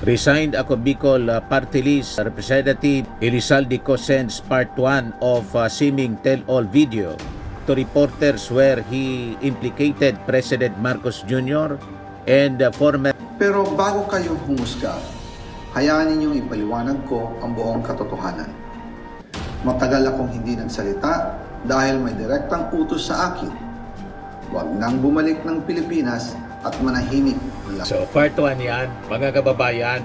Resigned ako Bicol Party List Representative Elizalde sends part 1 of seeming tell-all video to reporters where he implicated President Marcos Jr. and former. Pero bago kayo humusga, hayaan ninyong ipaliwanag ko ang buong katotohanan. Matagal akong hindi nagsalita dahil may direktang utos sa akin. Huwag nang bumalik ng Pilipinas at manahimik lang. So part 1 yan, mga kababayan.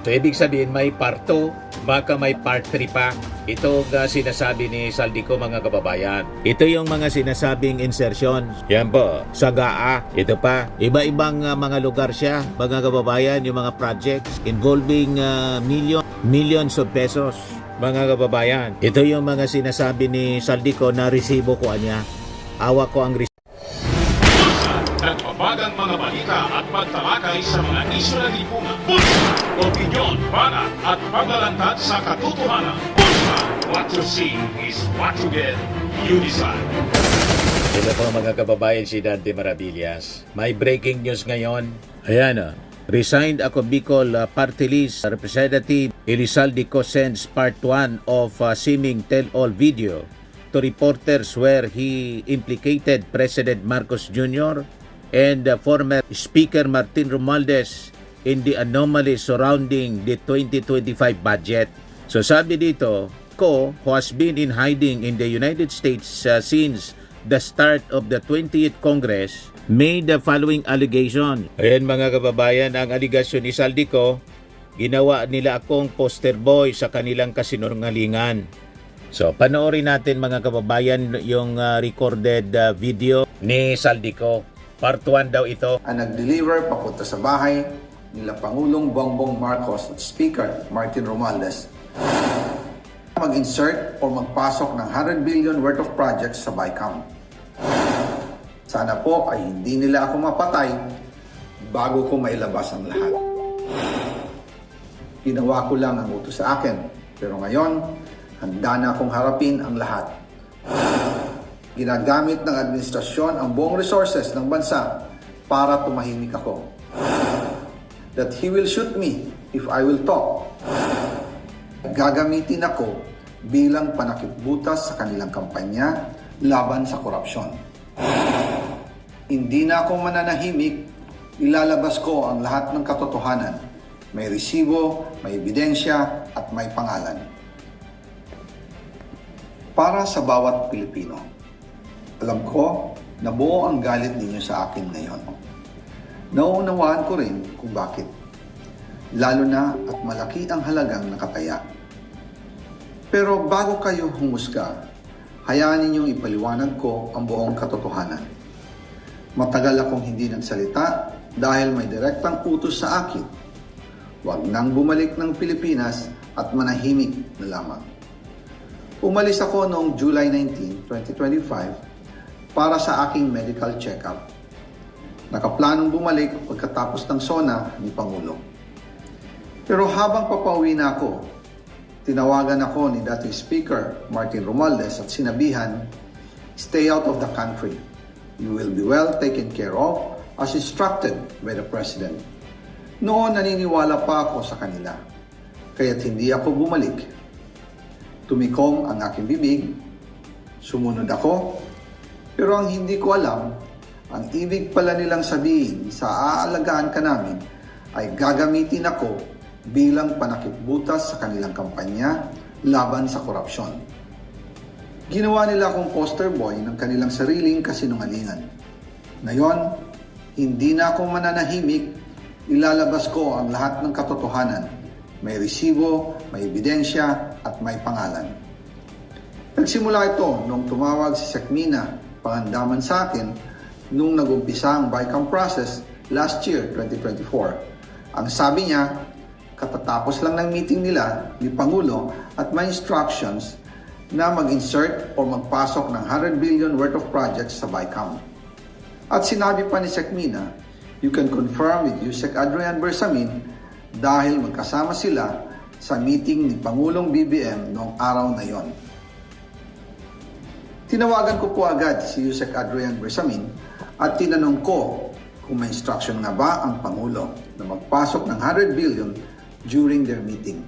So ibig sabihin may part 2, baka may part 3 pa. Ito ang sinasabi ni Saldico, mga kababayan. Ito yung mga sinasabing insertion. Yan po, sa GAA. Ito pa, iba-ibang mga lugar siya, mga kababayan, yung mga projects involving millions of pesos, mga kababayan. Ito yung mga sinasabi ni Saldico na resibo ko niya. Awa ko ang resibo. Nagbabagang mga balita at pagtalakay sa mga isyu na lipungan. Bulsa! Opinyon, banat at paglalantad sa katotohanan. Bulsa! What you see is what you get. You decide. Ito po mga kababayan, si Dante Maravillas. May breaking news ngayon. Ayan o. Resigned ako Bicol Party List Representative Elizalde sends part 1 of seeming tell-all video to reporters where he implicated President Marcos Jr. and former Speaker Martin Romualdez in the anomaly surrounding the 2025 budget. So sabi dito, Ko, who has been in hiding in the United States since the start of the 20th Congress, made the following allegation. Ayan mga kababayan, ang aligasyon ni Saldico, ginawa nila akong poster boy sa kanilang kasinungalingan. So panoorin natin mga kababayan yung recorded video ni Saldico. Part 1 daw ito. Ang nag-deliver papunta sa bahay nila Pangulong Bongbong Marcos at Speaker Martin Romualdez mag-insert o magpasok ng 100 billion worth of projects sa BICAM. Sana po ay hindi nila ako mapatay bago ko mailabas ang lahat. Ginawa ko lang ang utos sa akin, pero ngayon, handa na akong harapin ang lahat. Ginagamit ng administrasyon ang buong resources ng bansa para tumahimik ako. That he will shoot me if I will talk. Gagamitin ako bilang panakipbutas sa kanilang kampanya laban sa korupsyon. Hindi na ako mananahimik, ilalabas ko ang lahat ng katotohanan. May resibo, may ebidensya, at may pangalan. Para sa bawat Pilipino, alam ko na buo ang galit ninyo sa akin ngayon. Nauunawaan ko rin kung bakit. Lalo na at malaki ang halagang nakataya. Pero bago kayo humusga, hayaan ninyong ipaliwanag ko ang buong katotohanan. Matagal akong hindi nagsalita dahil may direktang utos sa akin. Huwag nang bumalik ng Pilipinas at manahimik na lamang. Umalis ako noong July 19, 2025 para sa aking medical check-up. Nakaplanong bumalik pagkatapos ng SONA ni Pangulo. Pero habang papauwi na ako, tinawagan ako ni dating Speaker Martin Romualdez at sinabihan, "Stay out of the country. You will be well taken care of as instructed by the President." Noon naniniwala pa ako sa kanila, kaya't hindi ako bumalik. Tumikom ang aking bibig, sumunod ako, pero ang hindi ko alam, ang ibig pala nilang sabihin sa aalagaan ka namin ay gagamitin ako bilang panakipbutas sa kanilang kampanya laban sa korupsyon. Ginawa nila akong poster boy ng kanilang sariling kasinungalingan. Ngayon, hindi na ako mananahimik, ilalabas ko ang lahat ng katotohanan. May resibo, may ebidensya, at may pangalan. Nagsimula ito nung tumawag si Sekmina Pangandaman sa akin nung nag-umpisa ang BICAM process last year, 2024. Ang sabi niya, katatapos lang ng meeting nila ni Pangulo at may instructions na mag-insert o magpasok ng 100 billion worth of projects sa BICAM. At sinabi pa ni Sekmina, you can confirm with Yusek Adrian Bersamin dahil magkasama sila sa meeting ni Pangulong BBM noong araw na yon. Tinawagan ko po agad si Yusek Adrian Bersamin at tinanong ko kung may instruction na ba ang Pangulo na magpasok ng 100 billion during their meeting.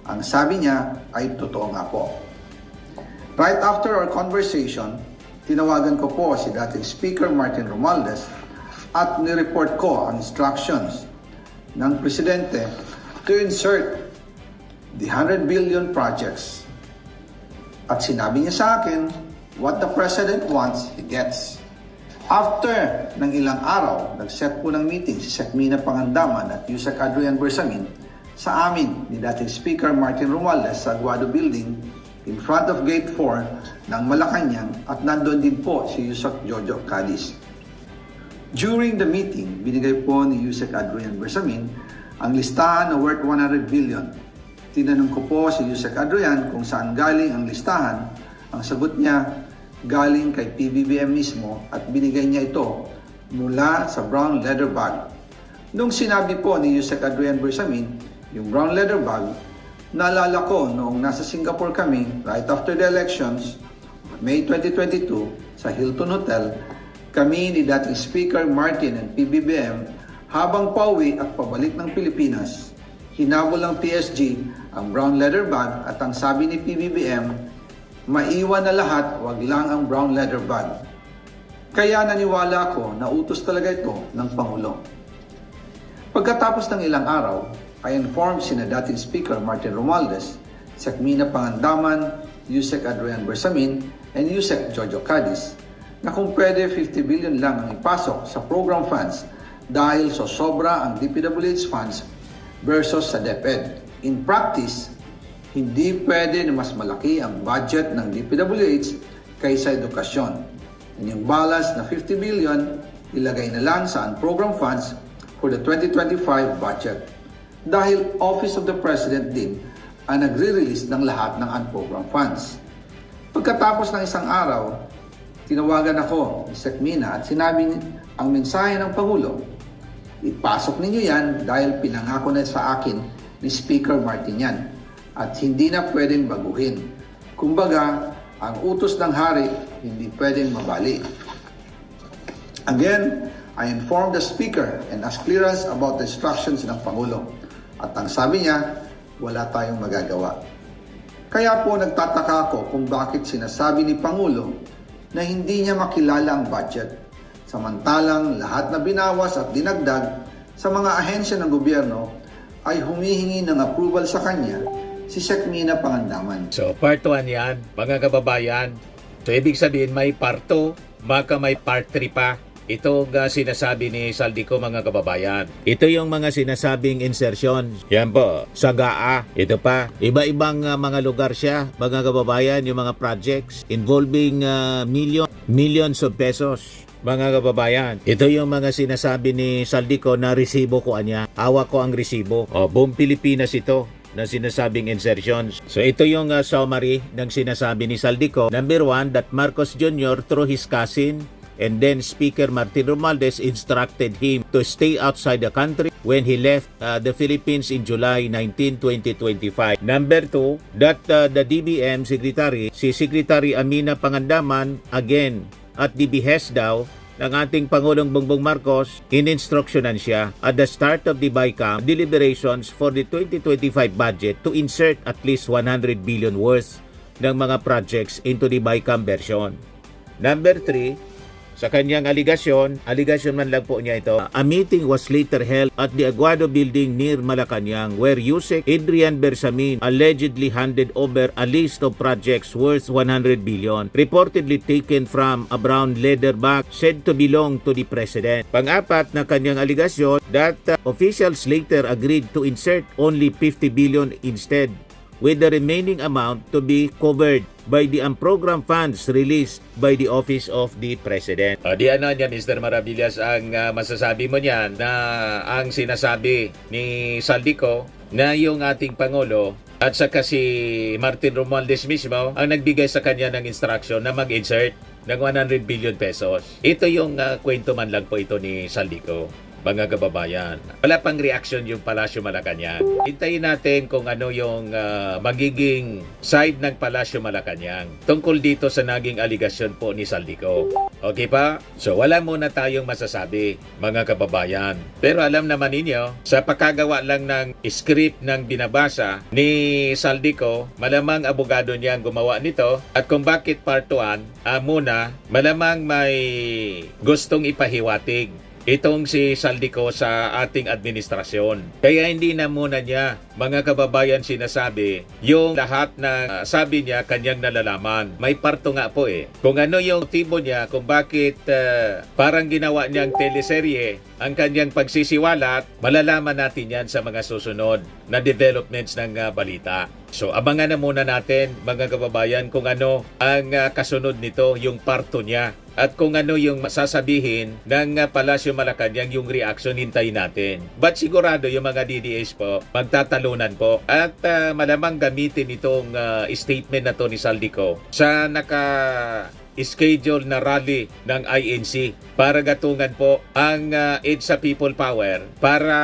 Ang sabi niya ay totoo nga po. Right after our conversation, tinawagan ko po si dating Speaker Martin Romualdez at nireport ko ang instructions ng Presidente to insert the 100 billion projects. At sinabi niya sa akin, what the President wants, he gets. After ng ilang araw, nag-set po ng meeting si Sec. Mina Pangandaman at Yusek Adrian Bersamin sa amin ni dating Speaker Martin Romualdez sa Aguado Building in front of Gate 4 ng Malacanang at nandun din po si Yusek Jojo Cadiz. During the meeting, binigay po ni Yusek Adrian Bersamin ang listahan na worth 100 billion. Tinanong ko po si Yusek Adrian kung saan galing ang listahan. Ang sagot niya, galing kay PBBM mismo at binigay niya ito mula sa brown leather bag. Nung sinabi po ni Yusek Adrian Bersamin, yung brown leather bag, naalala ko noong nasa Singapore kami right after the elections, May 2022, sa Hilton Hotel, kami ni dating Speaker Martin and PBBM habang pauwi at pabalik ng Pilipinas, hinabol ng PSG ang brown leather bag at ang sabi ni PBBM, maiwan na lahat, wag lang ang brown leather bag. Kaya naniwala ako na utos talaga ito ng Pangulo. Pagkatapos ng ilang araw, I informed sina dating Speaker Martin Romualdez, Sec. Mina Pangandaman, Yusek Adrian Bersamin, and Yusek Jojo Cadiz na kung pwede 50 billion lang ang ipasok sa program funds dahil so sobra ang DPWH funds versus sa DepEd. In practice, hindi pwede na mas malaki ang budget ng DPWH kaysa edukasyon. And yung balance na 50 billion, ilagay na lang sa program funds for the 2025 budget. Dahil Office of the President din ang nagre-release ng lahat ng unprogrammed funds. Pagkatapos ng isang araw, tinawagan ako ni Sec. Mina at sinabi ang mensahe ng Pangulo, ipasok ninyo yan dahil pinangako na sa akin ni Speaker Martin yan at hindi na pwedeng baguhin. Kumbaga, ang utos ng hari hindi pwedeng mabali. Again, I informed the Speaker and asked clearance about the instructions ng Pangulo. At ang sabi niya, wala tayong magagawa. Kaya po nagtataka ako kung bakit sinasabi ni Pangulo na hindi niya makilala ang budget. Samantalang lahat na binawas at dinagdag sa mga ahensya ng gobyerno ay humihingi ng approval sa kanya si Sec. Mina Pangandaman. So, part 1 yan, mga kababayan. So, ibig sabihin, may part 2, baka may part 3 pa. Ito ang sinasabi ni Saldico, mga kababayan. Ito yung mga sinasabing insertion. Yan po, Sagaa. Ito pa. Iba-ibang mga lugar siya, mga kababayan, yung mga projects involving millions of pesos. Mga kababayan, ito yung mga sinasabi ni Saldico na resibo ko niya. Hawak ko ang resibo. O, buong Pilipinas ito na sinasabing insertions. So ito yung summary ng sinasabi ni Saldico. Number 1, that Marcos Jr. through his cousin and then Speaker Martin Romualdez instructed him to stay outside the country when he left the Philippines in July 19, 2025. Number 2, that the DBM Secretary, si Secretary Amina Pangandaman, again, at the behest daw ng ating Pangulong Bongbong Marcos, ininstruksyonan siya at the start of the BICAM deliberations for the 2025 budget to insert at least 100 billion worth ng mga projects into the BICAM version. Number 3, sa kanyang aligasyon man lang po niya ito, a meeting was later held at the Aguado Building near Malacanang where Yusek Adrian Bersamin allegedly handed over a list of projects worth 100 billion, reportedly taken from a brown leather bag said to belong to the President. Pang-apat na kanyang aligasyon, that officials later agreed to insert only 50 billion instead, with the remaining amount to be covered by the unprogrammed funds released by the Office of the President. Di ano niya, Mr. Maravillas, ang masasabi mo niyan na ang sinasabi ni Saldico na yung ating Pangulo at saka si Martin Romualdez mismo ang nagbigay sa kanya ng instruction na mag-insert ng 100 billion pesos. Ito yung kwento man lang po ito ni Saldico. mga kababayan. Wala pang reaction yung Palasyo Malacanang. Hintayin natin kung ano yung magiging side ng Palasyo Malacanang tungkol dito sa naging aligasyon po ni Saldico. Okay pa? So wala muna tayong masasabi, mga kababayan. Pero alam naman ninyo, sa pagkagawa lang ng script ng binabasa ni Saldico, malamang abogado niya ang gumawa nito. At kung bakit part 1, muna, malamang may gustong ipahiwatig itong si Saldico sa ating administrasyon. Kaya hindi na muna niya, mga kababayan, sinasabi yung lahat na sabi niya kanyang nalalaman. May parto nga po kung ano yung motibo niya, kung bakit parang ginawa niyang teleserye ang kanyang pagsisiwalat, malalaman natin yan sa mga susunod na developments ng balita. So abangan na muna natin, mga kababayan, kung ano ang kasunod nito, yung parto niya. At kung ano yung sasabihin ng Palasyo Malacanang, yung reaction, hintayin natin. But sigurado yung mga DDS po, magtatalunan po. At malamang gamitin itong statement na to ni Saldico sa schedule na rally ng INC para gatungan po ang EDSA People Power para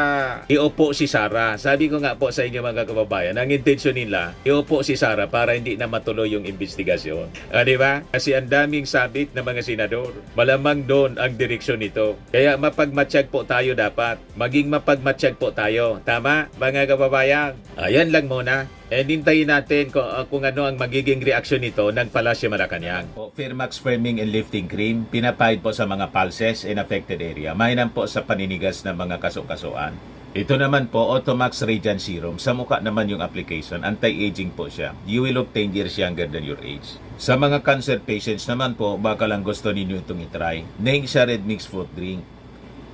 iupo si Sara. Sabi ko nga po sa inyo, mga kababayan, ang intensyon nila, iupo si Sara para hindi na matuloy yung investigasyon. Di ba? Kasi ang daming sabit na mga senador. Malamang doon ang direksyon nito. Kaya mapagmatsyag po tayo dapat. Maging mapagmatsyag po tayo. Tama, mga kababayan? Ayan lang muna. And hintayin natin kung ano ang magiging reaksyon nito ng Palasyo Malacanang. Firmax Firming and Lifting Cream, pinapahid po sa mga pulses in affected area. Mainam po sa paninigas ng mga kasukasuan. Ito naman po, Automax Radiant Serum. Sa mukha naman yung application, anti-aging po siya. You will look 10 years younger than your age. Sa mga cancer patients naman po, baka lang gusto ninyo itong itry. Neng siya Red Mix Fruit Drink.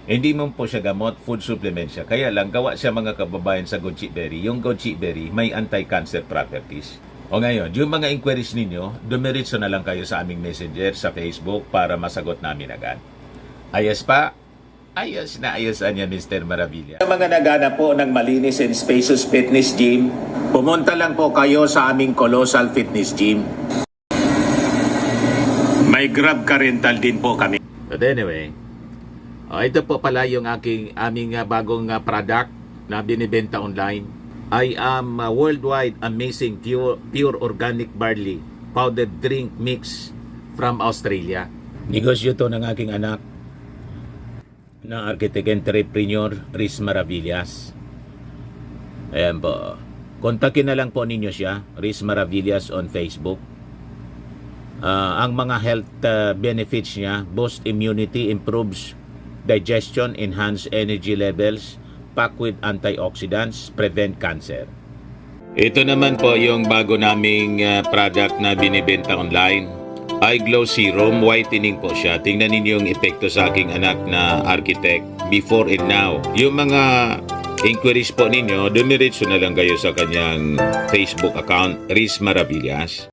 Hindi mo po siya gamot, food supplement siya. Kaya lang, gawa siya, mga kababayan, sa goji berry. Yung goji berry may anti-cancer properties. O ngayon, yung mga inquiries ninyo, dumiritso na lang kayo sa aming messenger sa Facebook para masagot namin agad. Ayos pa? Ayos na ayos niya, Mr. Maravilla. Sa mga nagana po ng malinis and spacious fitness gym, pumunta lang po kayo sa aming Colossal Fitness Gym. May Grab car rental din po kami. But anyway, ito po pala yung aming bagong product na binibenta online. I am worldwide amazing pure organic barley powdered drink mix from Australia. Negosyo to ng aking anak na architect entrepreneur Riz Maravillas. Ayan po. Kontakin na lang po ninyo siya, Riz Maravillas on Facebook. Ang mga health benefits niya: boost immunity, improves digestion, enhance energy levels, packed with antioxidants, prevent cancer. Ito naman po yung bago naming product na binibenta online. Eye Glow Serum, whitening po siya. Tingnan ninyo yung epekto sa aking anak na architect before and now. Yung mga inquiries po ninyo, dumiretso na lang kayo sa kanyang Facebook account, Riz Maravillas.